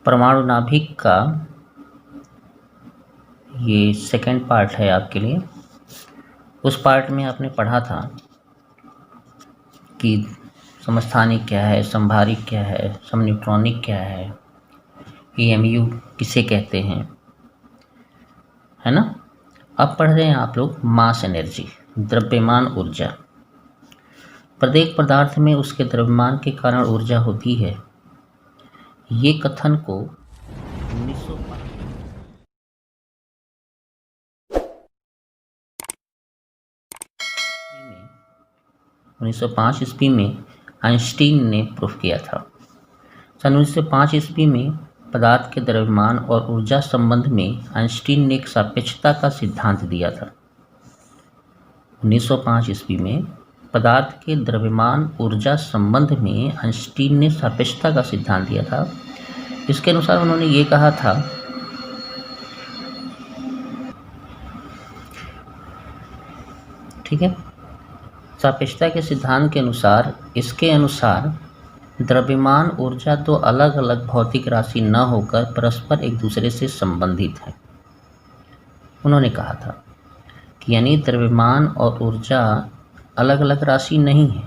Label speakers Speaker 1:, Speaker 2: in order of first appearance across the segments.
Speaker 1: परमाणु नाभिक का ये सेकंड पार्ट है आपके लिए। उस पार्ट में आपने पढ़ा था कि समस्थानिक क्या है, संभारिक क्या है, समन्यूट्रॉनिक क्या है, EMU किसे कहते हैं, है ना। अब पढ़ रहे हैं आप लोग मास एनर्जी, द्रव्यमान ऊर्जा। प्रत्येक पदार्थ में उसके द्रव्यमान के कारण ऊर्जा होती है। ये कथन को 1905 ईस्वी में आइंस्टीन ने प्रूफ किया था। सन 1905 ईस्वी में पदार्थ के द्रव्यमान और ऊर्जा संबंध में आइंस्टीन ने एक सापेक्षता का सिद्धांत दिया था। 1905 ईस्वी में पदार्थ के द्रव्यमान ऊर्जा संबंध में आइंस्टीन ने सापेक्षता का सिद्धांत दिया था। इसके अनुसार उन्होंने ये कहा था ठीक है, सापेक्षता के सिद्धांत के अनुसार, इसके अनुसार द्रव्यमान ऊर्जा दो अलग अलग भौतिक राशि न होकर परस्पर एक दूसरे से संबंधित है। उन्होंने कहा था कि यानी द्रव्यमान और ऊर्जा अलग अलग राशि नहीं है,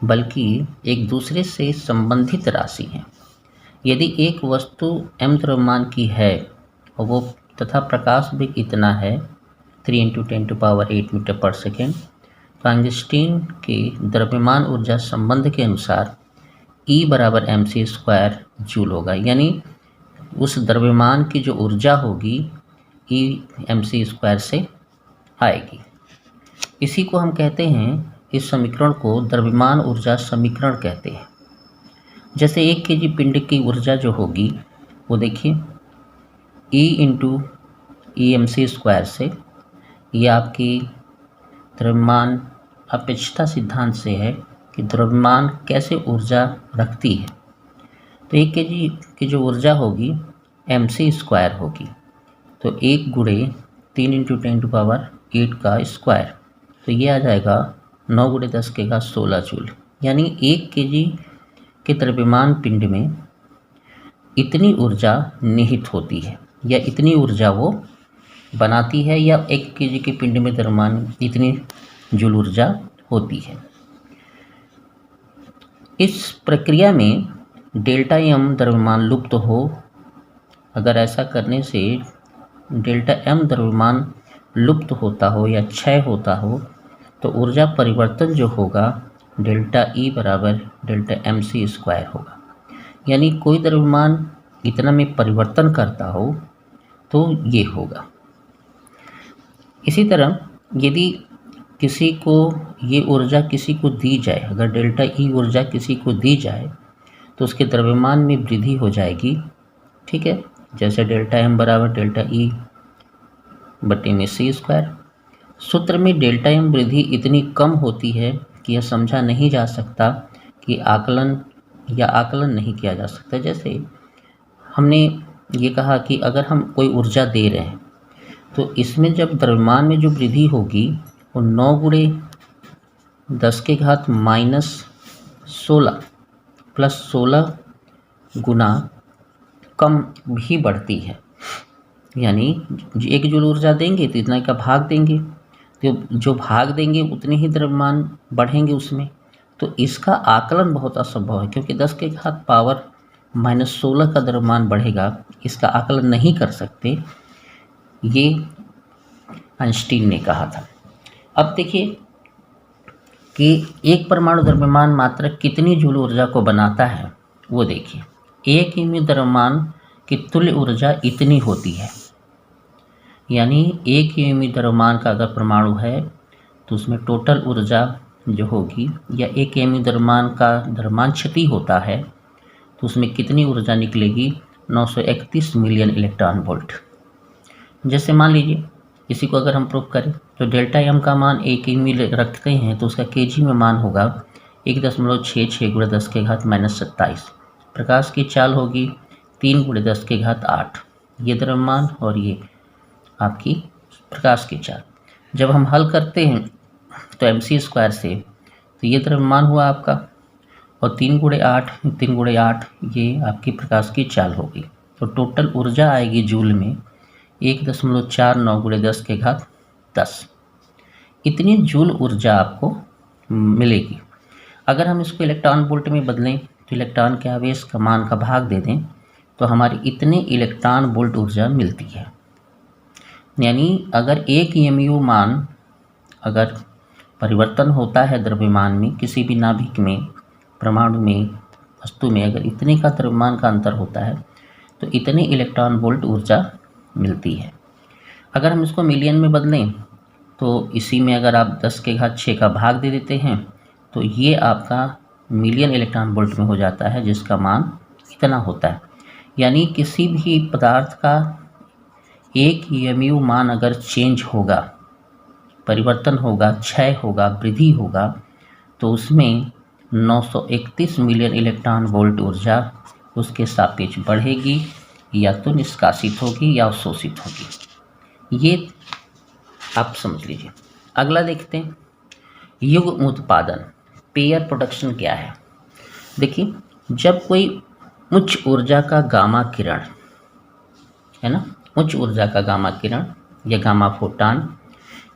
Speaker 1: बल्कि एक दूसरे से संबंधित राशि है। यदि एक वस्तु m द्रव्यमान की है और वो तथा प्रकाश वेग इतना है 3 × 10⁸ मीटर पर सेकेंड, तो आइंस्टीन के द्रव्यमान ऊर्जा संबंध के अनुसार E बराबर mc² जूल होगा। यानी उस द्रव्यमान की जो ऊर्जा होगी E mc² से आएगी। इसी को हम कहते हैं, इस समीकरण को द्रव्यमान ऊर्जा समीकरण कहते हैं। जैसे 1 kg पिंड की ऊर्जा जो होगी वो देखिए E × EmC² से, ये आपकी द्रव्यमान अपेक्षता सिद्धांत से है कि द्रव्यमान कैसे ऊर्जा रखती है। तो 1 kg की जो ऊर्जा होगी mc² होगी, तो 1 × 3 × 10⁸ का स्क्वायर, तो ये आ जाएगा 9 × 10⁻16 जूल। यानी 1 kg के द्रव्यमान पिंड में इतनी ऊर्जा निहित होती है, या इतनी ऊर्जा वो बनाती है, या 1 kg के पिंड में द्रव्यमान इतनी जूल ऊर्जा होती है। इस प्रक्रिया में ΔM द्रव्यमान लुप्त हो, अगर ऐसा करने से ΔM द्रव्यमान लुप्त होता हो या क्षय होता हो, तो ऊर्जा परिवर्तन जो होगा ΔE बराबर Δmc² होगा। यानी कोई द्रव्यमान इतना में परिवर्तन करता हो तो ये होगा। इसी तरह यदि किसी को ये ऊर्जा किसी को दी जाए, अगर ΔE ऊर्जा किसी को दी जाए तो उसके द्रव्यमान में वृद्धि हो जाएगी, ठीक है। जैसे ΔM बराबर ΔE बटे में c²। सूत्र में ΔM वृद्धि इतनी कम होती है कि यह समझा नहीं जा सकता कि आकलन नहीं किया जा सकता। जैसे हमने ये कहा कि अगर हम कोई ऊर्जा दे रहे हैं तो इसमें जब द्रव्यमान में जो वृद्धि होगी वो 9 × 10⁻16 प्लस 16 गुना कम भी बढ़ती है। यानी 1 जूल ऊर्जा देंगे तो इतना का भाग देंगे, तो जो भाग देंगे उतने ही द्रव्यमान बढ़ेंगे उसमें। तो इसका आकलन बहुत असंभव है, क्योंकि 10⁻16 का द्रव्यमान बढ़ेगा, इसका आकलन नहीं कर सकते, ये आइंस्टीन ने कहा था। अब देखिए कि एक परमाणु द्रव्यमान मात्रा कितनी जूल ऊर्जा को बनाता है, वो देखिए। 1 EMU द्रव्यमान की तुल्य ऊर्जा इतनी होती है। यानी 1 EMU द्रव्यमान का अगर परमाणु है तो उसमें टोटल ऊर्जा जो होगी, या 1 EMU द्रव्यमान का द्रव्यमान क्षति होता है तो उसमें कितनी ऊर्जा निकलेगी, 931 मिलियन इलेक्ट्रॉन वोल्ट। जैसे मान लीजिए इसी को अगर हम प्रूफ करें तो ΔM का मान 1 EMU रखते हैं तो उसका kg में मान होगा 1.66 × 10⁻27। प्रकाश की चाल होगी 3 × 10⁸ ये द्रव्यमान और ये आपकी प्रकाश की चाल। जब हम हल करते हैं तो mc² से, तो ये द्रव्यमान हुआ आपका, और 3 × 8, 3 × 8 ये आपकी प्रकाश की चाल होगी। तो टोटल ऊर्जा आएगी जूल में 1.49 × 10⁻10। इतनी जूल ऊर्जा आपको मिलेगी। अगर हम इसको इलेक्ट्रॉन वोल्ट में बदलें तो इलेक्ट्रॉन के आवेश का मान का भाग दे दें तो हमारी इतने इलेक्ट्रॉन वोल्ट ऊर्जा मिलती है। यानी अगर एक mu मान अगर परिवर्तन होता है द्रव्यमान में, किसी भी नाभिक में, परमाणु में, वस्तु में, अगर इतने का द्रव्यमान का अंतर होता है तो इतने इलेक्ट्रॉन वोल्ट ऊर्जा मिलती है। अगर हम इसको मिलियन में बदलें तो इसी में अगर आप 10⁶ का भाग दे देते हैं तो ये आपका मिलियन इलेक्ट्रॉन वोल्ट में हो जाता है, जिसका मान इतना होता है। यानी किसी भी पदार्थ का एक mu मान अगर चेंज होगा, परिवर्तन होगा, क्षय होगा, वृद्धि होगा, तो उसमें 931 मिलियन इलेक्ट्रॉन वोल्ट ऊर्जा उसके सापेक्ष बढ़ेगी, या तो निष्कासित होगी या अवशोषित होगी। ये आप समझ लीजिए। अगला देखते हैं, युग्म उत्पादन, पेयर प्रोडक्शन क्या है। देखिए, जब कोई उच्च ऊर्जा का गामा किरण है ना, उच्च ऊर्जा का गामा किरण या गामा फोटान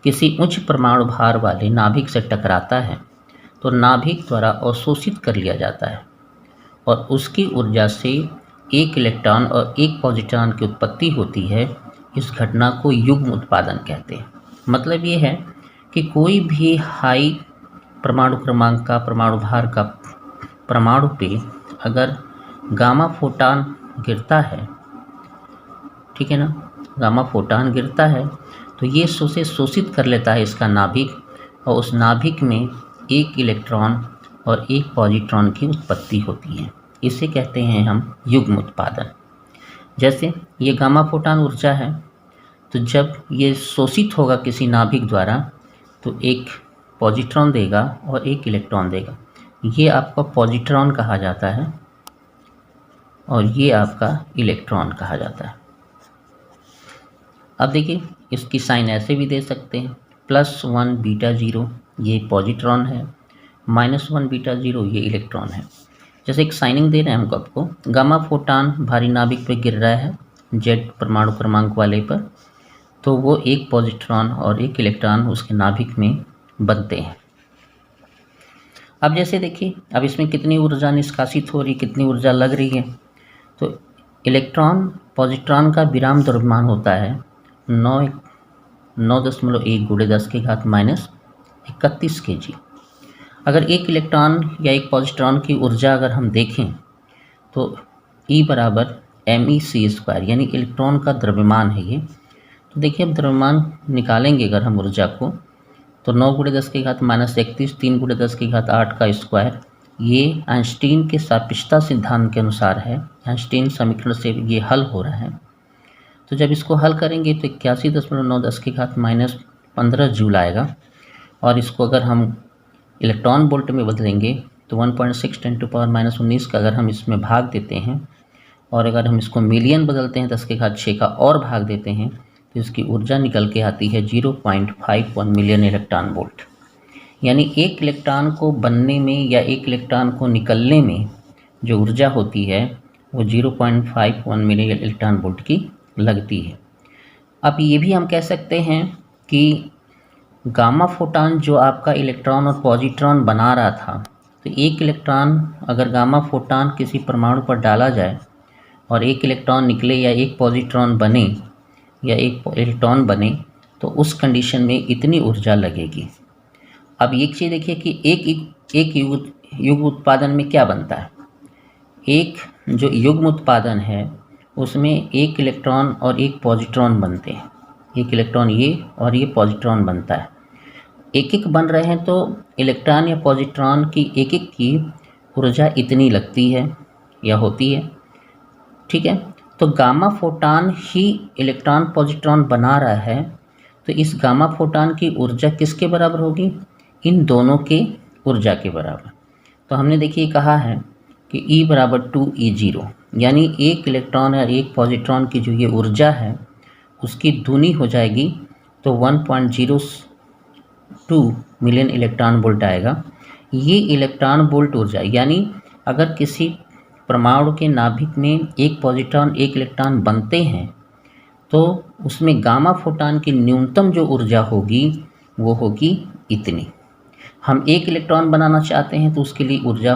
Speaker 1: किसी उच्च परमाणु भार वाले नाभिक से टकराता है तो नाभिक द्वारा अवशोषित कर लिया जाता है और उसकी ऊर्जा से एक इलेक्ट्रॉन और एक पॉजिट्रॉन की उत्पत्ति होती है। इस घटना को युग्म उत्पादन कहते हैं। मतलब ये है कि कोई भी हाई परमाणु क्रमांक का, परमाणु भार का परमाणु पे अगर गामा फोटान गिरता है, ठीक है ना, गामा फोटान गिरता है तो ये उसे शोषित कर लेता है इसका नाभिक, और उस नाभिक में एक इलेक्ट्रॉन और एक पॉजिट्रॉन की उत्पत्ति होती है। इसे कहते हैं हम युग्म उत्पादन। जैसे ये गामा फोटान ऊर्जा है, तो जब ये शोषित होगा किसी नाभिक द्वारा तो एक पॉजिट्रॉन देगा और एक इलेक्ट्रॉन देगा। ये आपका पॉजिट्रॉन कहा जाता है और ये आपका इलेक्ट्रॉन कहा जाता है। अब देखिए, इसकी साइन ऐसे भी दे सकते हैं, +1 β 0 ये पॉजिट्रॉन है, -1 β 0 ये इलेक्ट्रॉन है। जैसे एक साइनिंग दे रहे हैं हमको आपको, गामा फोटान भारी नाभिक पे गिर रहा है Z परमाणु क्रमांक वाले पर, तो वो एक पॉजिट्रॉन और एक इलेक्ट्रॉन उसके नाभिक में बनते हैं। अब जैसे देखिए, अब इसमें कितनी ऊर्जा निष्कासित हो रही, कितनी ऊर्जा लग रही है। तो इलेक्ट्रॉन पॉजिट्रॉन का विराम द्रव्यमान होता है 9.1 × 10⁻31 kg। अगर एक इलेक्ट्रॉन या एक पॉजिट्रॉन की ऊर्जा अगर हम देखें तो E = mc², यानी इलेक्ट्रॉन का द्रव्यमान है ये। तो देखिए, अब द्रव्यमान निकालेंगे अगर हम ऊर्जा को तो 9 × 10⁻31, 3 × 10⁸ का स्क्वायर, ये आइंस्टीन के सापेक्षता सिद्धांत के अनुसार है। आइंस्टीन समीकरण से ये हल हो रहा है। तो जब इसको हल करेंगे तो 81.9 10⁻15 जूल आएगा, और इसको अगर हम इलेक्ट्रॉन वोल्ट में बदलेंगे तो 1.6 × 10⁻19 का अगर हम इसमें भाग देते हैं और अगर हम इसको मिलियन बदलते हैं 10⁶ का और भाग देते हैं तो इसकी ऊर्जा निकल के आती है 0.51 मिलियन इलेक्ट्रॉन वोल्ट। यानी एक इलेक्ट्रॉन को बनने में या एक इलेक्ट्रॉन को निकलने में जो ऊर्जा होती है वो 0.51 मिलियन इलेक्ट्रॉन वोल्ट की लगती है। अब ये भी हम कह सकते हैं कि गामा फोटान जो आपका इलेक्ट्रॉन और पॉजिट्रॉन बना रहा था, तो एक इलेक्ट्रॉन अगर गामा फोटान किसी परमाणु पर डाला जाए और एक इलेक्ट्रॉन निकले या एक पॉजिट्रॉन बने या एक इलेक्ट्रॉन बने तो उस कंडीशन में इतनी ऊर्जा लगेगी। अब एक चीज़ देखिए कि एक युग्म उत्पादन में क्या बनता है। एक जो युग्म उत्पादन है उसमें एक इलेक्ट्रॉन और एक पॉजिट्रॉन बनते हैं, एक इलेक्ट्रॉन ये और ये पॉजिट्रॉन बनता है। एक एक बन रहे हैं तो इलेक्ट्रॉन या पॉजिट्रॉन की एक एक की ऊर्जा इतनी लगती है या होती है, ठीक है। तो गामा फोटान ही इलेक्ट्रॉन पॉजिट्रॉन बना रहा है, तो इस गामा फोटान की ऊर्जा किसके बराबर होगी, इन दोनों के ऊर्जा के बराबर। तो हमने देखिए कहा है कि E = 2E0, यानी एक इलेक्ट्रॉन और एक पॉजिट्रॉन की जो ये ऊर्जा है उसकी दूनी हो जाएगी तो 1.02 मिलियन इलेक्ट्रॉन वोल्ट आएगा। ये इलेक्ट्रॉन वोल्ट ऊर्जा, यानी अगर किसी परमाणु के नाभिक में एक पॉजिट्रॉन एक इलेक्ट्रॉन बनते हैं तो उसमें गामा फोटॉन की न्यूनतम जो ऊर्जा होगी वो होगी इतनी। हम एक इलेक्ट्रॉन बनाना चाहते हैं तो उसके लिए ऊर्जा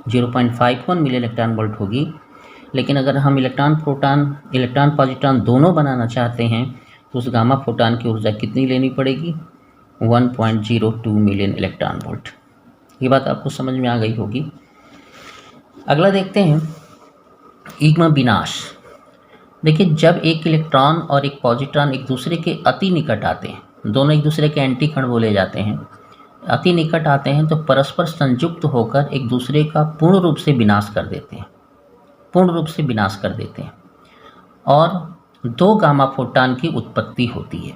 Speaker 1: 0.51 मिली इलेक्ट्रॉन वोल्ट होगी, लेकिन अगर हम इलेक्ट्रॉन पॉजिट्रॉन दोनों बनाना चाहते हैं तो उस गामा फोटॉन की ऊर्जा कितनी लेनी पड़ेगी? 1.02 मिलियन इलेक्ट्रॉन वोल्ट। ये बात आपको समझ में आ गई होगी। अगला देखते हैं ईगमा विनाश। देखिए, जब एक इलेक्ट्रॉन और एक पॉजिट्रॉन एक दूसरे के अति निकट आते हैं, दोनों एक दूसरे के एंटी कण बोले जाते हैं, अति निकट आते हैं तो परस्पर संयुक्त होकर एक दूसरे का पूर्ण रूप से विनाश कर देते हैं और दो गामा फोटॉन की उत्पत्ति होती है।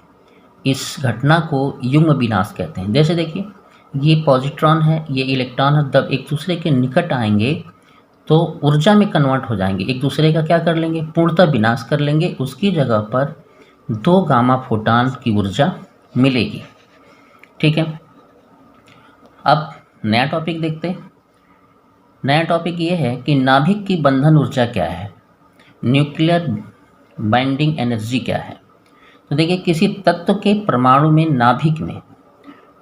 Speaker 1: इस घटना को युग्म विनाश कहते हैं। जैसे देखिए, ये पॉजिट्रॉन है, ये इलेक्ट्रॉन है, जब एक दूसरे के निकट आएंगे तो ऊर्जा में कन्वर्ट हो जाएंगे, एक दूसरे का क्या कर लेंगे? पूर्णतः विनाश कर लेंगे। उसकी जगह पर दो गामा फोटॉन की ऊर्जा मिलेगी। ठीक है, अब नया टॉपिक देखते हैं। नया टॉपिक ये है कि नाभिक की बंधन ऊर्जा क्या है, न्यूक्लियर बाइंडिंग एनर्जी क्या है। तो देखिए, किसी तत्व के परमाणु में नाभिक में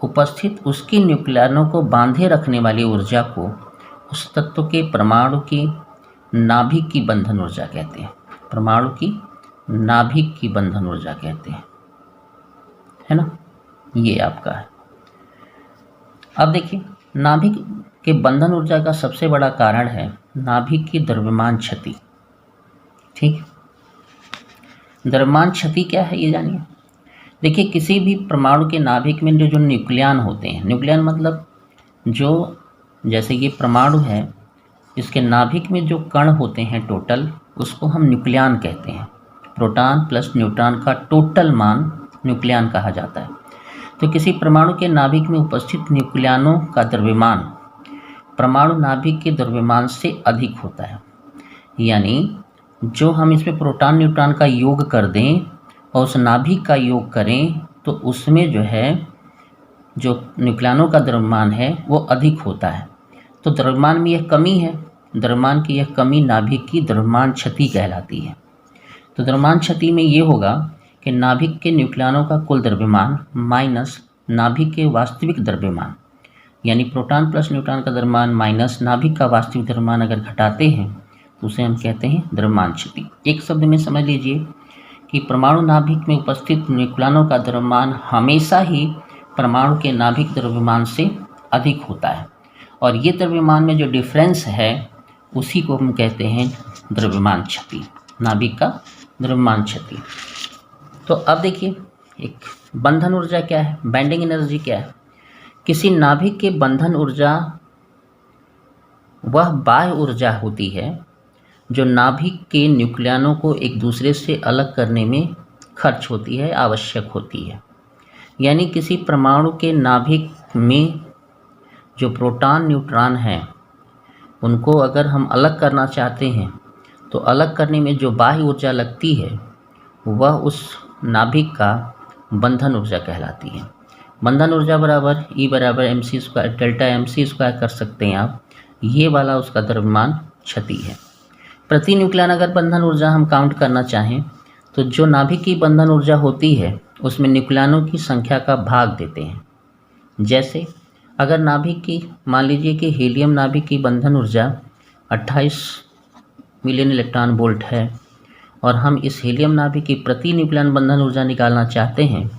Speaker 1: उपस्थित उसकी न्यूक्लियनों को बांधे रखने वाली ऊर्जा को उस तत्व के परमाणु की नाभिक की बंधन ऊर्जा कहते हैं। परमाणु की नाभिक की बंधन ऊर्जा कहते हैं, है ना। ये आपका है। अब देखिए, नाभिक के बंधन ऊर्जा का सबसे बड़ा कारण है नाभिक की द्रव्यमान क्षति। ठीक, द्रव्यमान क्षति क्या है ये जानिए। देखिए, किसी भी परमाणु के नाभिक में जो न्यूक्लियन होते हैं, न्यूक्लियन मतलब जो, जैसे ये परमाणु है, इसके नाभिक में जो कण होते हैं टोटल, उसको हम न्यूक्लियन कहते हैं। प्रोटॉन प्लस न्यूट्रॉन का टोटल मान न्यूक्लियन कहा जाता है। तो किसी परमाणु के नाभिक में उपस्थित न्यूक्लियनों का द्रव्यमान परमाणु नाभिक के द्रव्यमान से अधिक होता है। यानी जो हम इसमें प्रोटॉन न्यूट्रॉन का योग कर दें और उस नाभिक का योग करें तो उसमें जो है जो न्यूक्लियनों का द्रव्यमान है वो अधिक होता है। तो द्रव्यमान में यह कमी है, द्रव्यमान की यह कमी नाभिक की द्रव्यमान क्षति कहलाती है। तो द्रव्यमान क्षति में ये होगा कि नाभिक के न्यूक्लियनों का कुल द्रव्यमान माइनस नाभिक के वास्तविक द्रव्यमान, यानी प्रोटॉन प्लस न्यूट्रॉन का द्रव्यमान माइनस नाभिक का वास्तविक द्रव्यमान अगर घटाते हैं तो उसे हम कहते हैं द्रव्यमान क्षति। एक शब्द में समझ लीजिए कि परमाणु नाभिक में उपस्थित न्यूक्लियनों का द्रव्यमान हमेशा ही परमाणु के नाभिक द्रव्यमान से अधिक होता है, और ये द्रव्यमान में जो डिफरेंस है उसी को हम कहते हैं द्रव्यमान क्षति, नाभिक का द्रव्यमान क्षति। तो अब देखिए, एक बंधन ऊर्जा क्या है, बाइंडिंग एनर्जी क्या है। किसी नाभिक के बंधन ऊर्जा वह बाह्य ऊर्जा होती है जो नाभिक के न्यूक्लियनों को एक दूसरे से अलग करने में खर्च होती है, आवश्यक होती है। यानी किसी परमाणु के नाभिक में जो प्रोटॉन न्यूट्रॉन हैं उनको अगर हम अलग करना चाहते हैं तो अलग करने में जो बाह्य ऊर्जा लगती है वह उस नाभिक का बंधन ऊर्जा कहलाती है। बंधन ऊर्जा बराबर E बराबर mc², डेल्टा mc² कर सकते हैं आप। ये वाला उसका द्रव्यमान क्षति है। प्रति न्यूक्लियन अगर बंधन ऊर्जा हम काउंट करना चाहें तो जो नाभिक की बंधन ऊर्जा होती है उसमें न्यूक्लियनों की संख्या का भाग देते हैं। जैसे अगर नाभिक की, मान लीजिए कि हीलियम नाभिक की बंधन ऊर्जा 28 मिलियन इलेक्ट्रॉन वोल्ट है और हम इस हीलियम नाभिक की प्रति न्यूक्लियन बंधन ऊर्जा निकालना चाहते हैं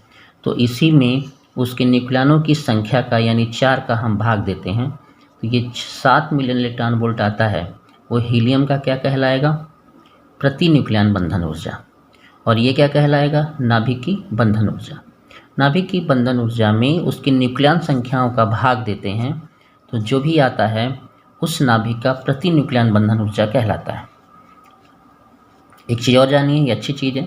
Speaker 1: तो इसी में उसके न्यूक्लियनों की संख्या का यानी 4 का हम भाग देते हैं तो ये 7 मिलियन इलेक्ट्रॉन वोल्ट आता है। वो हीलियम का क्या कहलाएगा? प्रति न्यूक्लियन बंधन ऊर्जा। और ये क्या कहलाएगा? नाभिक की बंधन ऊर्जा। नाभिक की बंधन ऊर्जा में उसकी न्यूक्लियन संख्याओं का भाग देते हैं तो जो भी आता है उस नाभिक का प्रति न्यूक्लियन बंधन ऊर्जा कहलाता है। एक चीज़ और जानिए, ये अच्छी चीज़ है।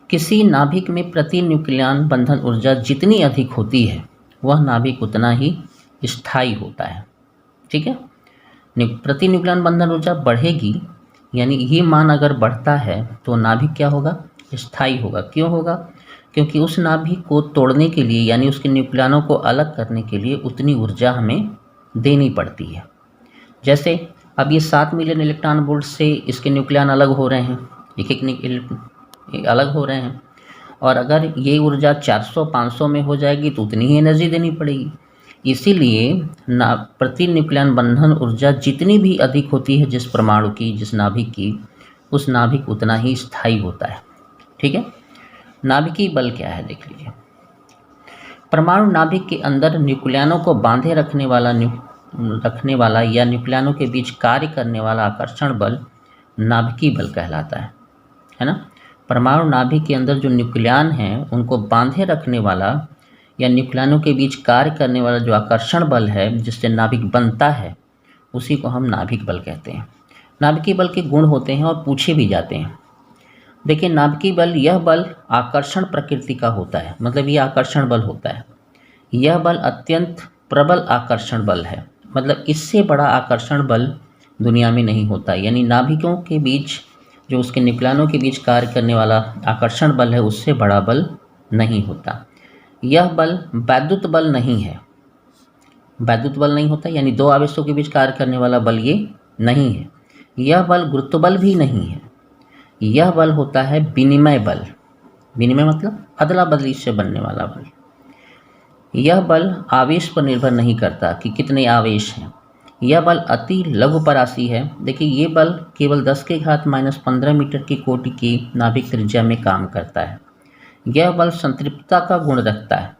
Speaker 1: किसी नाभिक में प्रति न्यूक्लियन बंधन ऊर्जा जितनी अधिक होती है वह नाभिक उतना ही स्थायी होता है। ठीक है, प्रति न्यूक्लियन बंधन ऊर्जा बढ़ेगी, यानी ये मान अगर बढ़ता है तो नाभिक क्या होगा? स्थायी होगा। क्यों होगा? क्योंकि उस नाभिक को तोड़ने के लिए यानी उसके न्यूक्लियनों को अलग करने के लिए उतनी ऊर्जा हमें देनी पड़ती है। जैसे अब ये 7 मिलियन इलेक्ट्रॉन वोल्ट से इसके न्यूक्लियन अलग हो रहे हैं, एक अलग हो रहे हैं, और अगर ये ऊर्जा 400-500 में हो जाएगी तो उतनी ही एनर्जी देनी पड़ेगी। इसीलिए प्रति न्यूक्लियन बंधन ऊर्जा जितनी भी अधिक होती है जिस परमाणु की, जिस नाभिक की, उस नाभिक उतना ही स्थायी होता है। ठीक है। नाभिकीय बल क्या है देख लीजिए। परमाणु नाभिक के अंदर न्यूक्लियनों को बांधे रखने वाला या न्यूक्लियनों के बीच कार्य करने वाला आकर्षण बल नाभिकीय बल कहलाता है ना। परमाणु नाभिक के अंदर जो न्यूक्लियन हैं उनको बांधे रखने वाला या न्यूक्लियनों के बीच कार्य करने वाला जो आकर्षण बल है जिससे नाभिक बनता है, उसी को हम नाभिक बल कहते हैं। नाभिकीय बल के गुण होते हैं और पूछे भी जाते हैं। देखिए, नाभिकीय बल, यह बल आकर्षण प्रकृति का होता है, मतलब ये आकर्षण बल होता है। यह बल अत्यंत प्रबल आकर्षण बल है, मतलब इससे बड़ा आकर्षण बल दुनिया में नहीं होता। यानी नाभिकों के बीच जो उसके न्यूक्लियनों के बीच कार्य करने वाला आकर्षण बल है उससे बड़ा बल नहीं होता। यह बल वैद्युत बल नहीं है, वैद्युत बल नहीं होता, यानी दो आवेशों के बीच कार्य करने वाला बल ये नहीं है। यह बल गुरुत्व बल भी नहीं है। यह बल होता है विनिमय बल। विनिमय मतलब अदला बदली से बनने वाला बल। यह बल आवेश पर निर्भर नहीं करता कि कितने आवेश हैं। यह बल अति लघु परासी है। देखिए, ये बल केवल 10⁻⁻15 मीटर की कोटि की नाभिक त्रिज्या में काम करता है। यह बल संतृप्तता का गुण रखता है,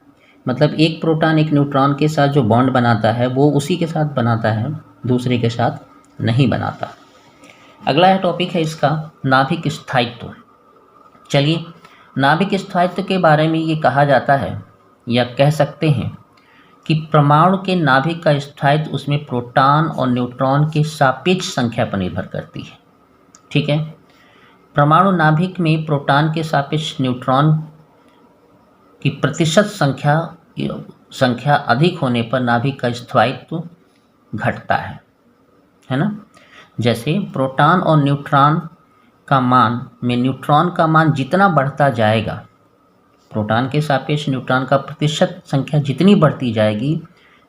Speaker 1: मतलब एक प्रोटॉन एक न्यूट्रॉन के साथ जो बॉन्ड बनाता है वो उसी के साथ बनाता है, दूसरे के साथ नहीं बनाता। अगला टॉपिक है इसका नाभिक स्थायित्व। चलिए, नाभिक स्थायित्व के बारे में ये कहा जाता है या कह सकते हैं कि परमाणु के नाभिक का स्थायित्व उसमें प्रोटॉन और न्यूट्रॉन के सापेक्ष संख्या पर निर्भर करती है। ठीक है। परमाणु नाभिक में प्रोटॉन के सापेक्ष न्यूट्रॉन की प्रतिशत संख्या अधिक होने पर नाभिक का स्थायित्व घटता है ना। जैसे प्रोटॉन और न्यूट्रॉन का मान में न्यूट्रॉन का मान जितना बढ़ता जाएगा, प्रोटॉन के सापेक्ष न्यूट्रॉन का प्रतिशत संख्या जितनी बढ़ती जाएगी,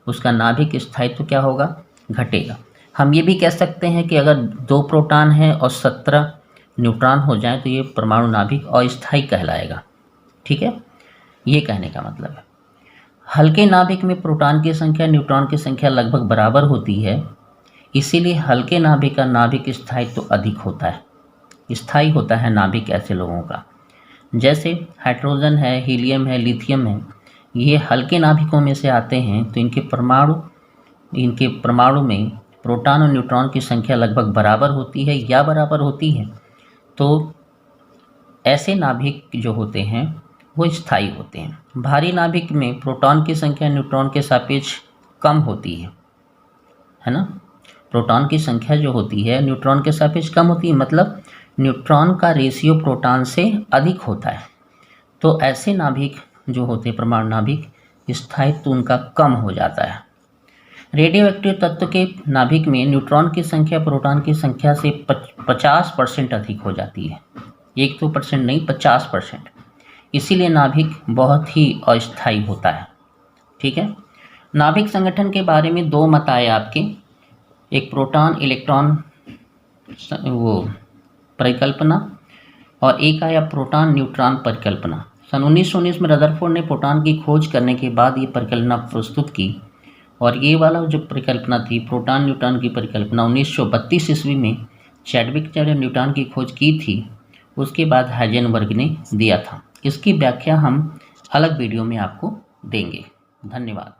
Speaker 1: उसका नाभिक स्थायित्व क्या होगा, घटेगा। हम ये भी कह सकते हैं कि अगर 2 प्रोटॉन हैं और 17 न्यूट्रॉन हो जाएं तो ये परमाणु नाभिक अस्थायी कहलाएगा। ठीक है, ये कहने का मतलब है। हल्के नाभिक में प्रोटॉन की संख्या न्यूट्रॉन की संख्या लगभग बराबर होती है, इसीलिए हल्के नाभिक का नाभिक स्थायित्व अधिक होता है, स्थायी होता है नाभिक ऐसे लोगों का। जैसे हाइड्रोजन है, हीलियम है, लिथियम है, ये हल्के नाभिकों में से आते हैं, तो इनके परमाणु में प्रोटॉन और न्यूट्रॉन की संख्या लगभग बराबर होती है या बराबर होती है, तो ऐसे नाभिक जो होते हैं वो स्थायी होते हैं। भारी नाभिक में प्रोटॉन की संख्या न्यूट्रॉन के सापेक्ष कम होती है ना। प्रोटॉन की संख्या जो होती है न्यूट्रॉन के सापेक्ष कम होती है, मतलब न्यूट्रॉन का रेशियो प्रोटॉन से अधिक होता है। तो ऐसे नाभिक जो होते हैं परमाणु नाभिक, स्थायित्व उनका कम हो जाता है। रेडियो एक्टिव तत्व के नाभिक में न्यूट्रॉन की संख्या प्रोटॉन की संख्या से 50% अधिक हो जाती है। 1-2% नहीं, 50%। इसीलिए नाभिक बहुत ही अस्थायी होता है। ठीक है। नाभिक संगठन के बारे में 2 मत आए आपके, एक प्रोटॉन इलेक्ट्रॉन परिकल्पना और एक आया प्रोटॉन न्यूट्रॉन परिकल्पना। सन 1919 में रदरफोर्ड ने प्रोटॉन की खोज करने के बाद ये परिकल्पना प्रस्तुत की, और ये वाला जो परिकल्पना थी प्रोटॉन न्यूट्रॉन की परिकल्पना 1932 ईस्वी में चैडविक ने जब न्यूट्रॉन की खोज की थी, उसके बाद हाइजेनबर्ग ने दिया था। इसकी व्याख्या हम अलग वीडियो में आपको देंगे। धन्यवाद।